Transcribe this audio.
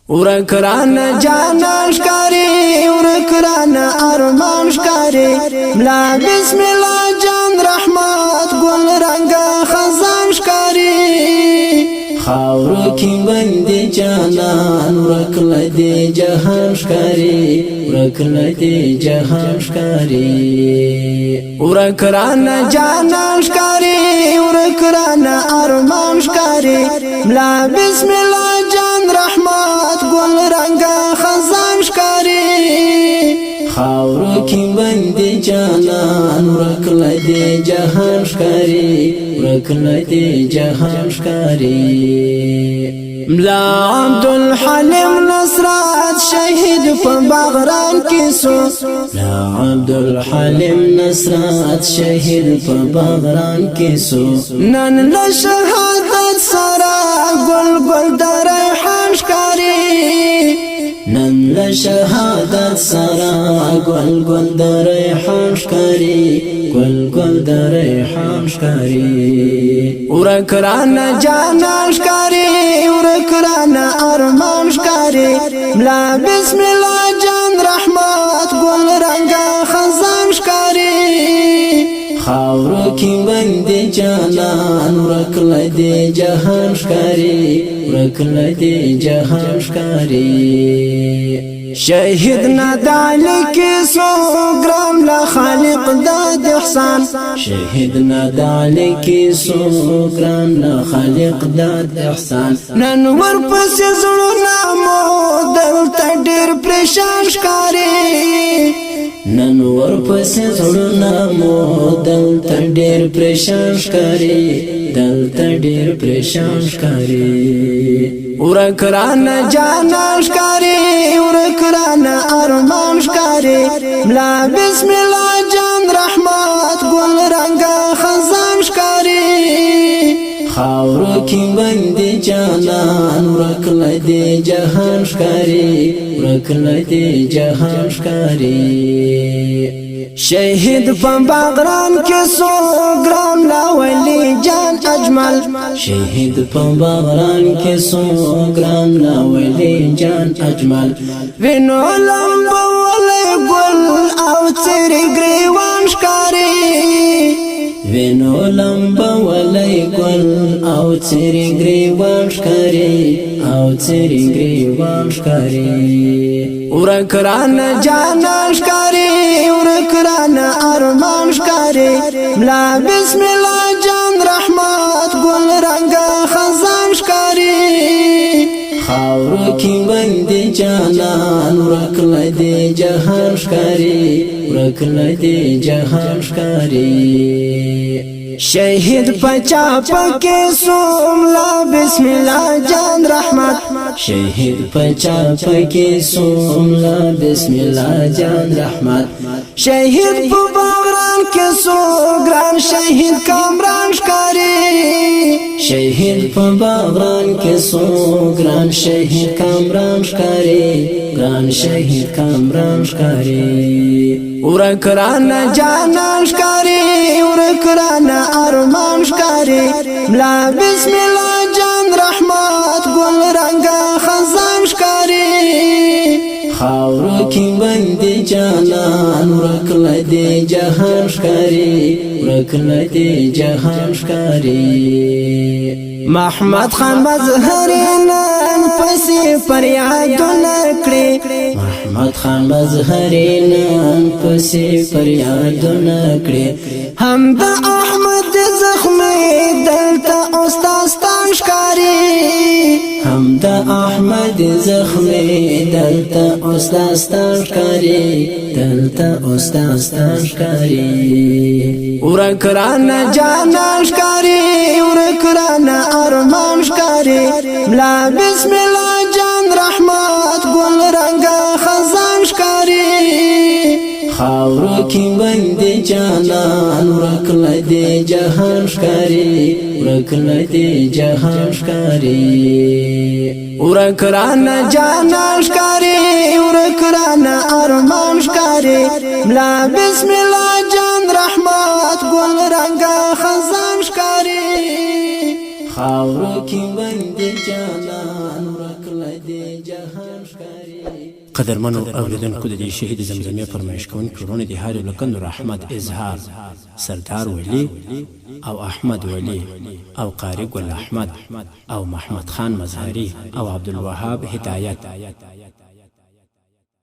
ورکران جانان شکاری ورکران ارمان شکاری ملا بسم الله جان رحمت گل رنگا خزان شکاری خاورو کی بندی جانان ورکل دی جهان شکاری ورکل دی جهان شکاری ورکران جانان شکاری ورکران ارمان شکاری ملا بسم الله جان رحمت گل رنگا خزان شکاری خاورو کی بندی جانان ورکل دی جهان شکاری ورکل دی جهان شکاری ملا عبدالحلیم نصرات شهید په بغران کې سو ملا عبدالحلیم نصرات شهید په بغران کې سو نن له شهادت سره ګل ګل د ریحان شکاری نن له شهادت سره ګل ګل د ریحان شکاری ګل ګل د ریحان شکاری ورکران جانان شکاری ورکران ارمان شکاری ملا بسم الله جان رحمت گل رنگا خزان شکاری خاورو کی بندی جانان ورکل دی جهان شکاری ورکل دی جهان شکاری شهید ندالی کی سو گرام لخالق داد احسان شهید ندالی کی سو گرام لخالق داد احسان نن ورپس زړونه مو دلته ډېر پریشان ښکاري نن ورپس زړونه مو دلته ډېر پریشان ښکاري دلته ډېر پریشان ښکاري ورکران جانان شکاری ورکران ارمان شکاری ملا بسم الله جان رحمت گل رنگا خزان شکاری خاورو کی بندی جانان ورکل دی جهان شکاری ورکل دی جهان شکاری شهید په بغران کې سو ګرام لا ولی جان اجمل شهید په بغران کې سو ګرام لا ولی جان اجمل وینو لمبو ولی ګل او تیری گریوان شکاری وینو لمبو ولی ګل او تیری گریوان شکاری او تیری گریوان شکاری ورکران جانان شکاری ورکران ارمان شکاری ملا بسم الله جان رحمت گل رنگا خزان شکاری خاورو کی بندی جانان ورکل دی جهان شکاری ورکل دی جهان شکاری شهید پچا پکې سوملا بسم الله جان رحمت شهید پچا پکې سوملا بسم الله جان رحمت شهید په بغران کې سو ګران شهید کامران شکاری شهید په بغران کې سو ګران شهید کامران شکاری ګران شهید کامران شکاری ورکران جانان شکاری ورکران ارمان شکاری ملا بسم الله جان رحمت گل رنگا خزان شکاری خاورو کی بندی جانان ورکل دی جهان شکاری ورکل دی جهان شکاری محمد خان مظهری نن پسی فریادونه کړي محمد خان مظهری نن پسی فریادونه کړي هم د احمد زخمی دلته استاد ښکاری هم د احمد زخمی دلته استاد ښکاری دلته استاد ښکاری ورکران جانان ښکاری ورکران ارمان شکاری ملا بسم الله جان رحمت گل رنگا خزان شکاری خاورو کی بندی جانان ورکل دی جهان شکاری ورکل دی جهان شکاری ورکران جانان شکاری ورکران ارمان شکاری ملا بسم الله جان رحمت گل رنگا خزان شکاری خاورو کی بندی جانان ورکل دی جهان قدرمنو اوریدونکو د دې شهید زمزمې فرمایش کوونکو ورونه دي هاري لکندر احمد اظهار سردار ولی او احمد ولی او قاری ګل احمد او محمد خان مظهری او عبدالوهاب هدایت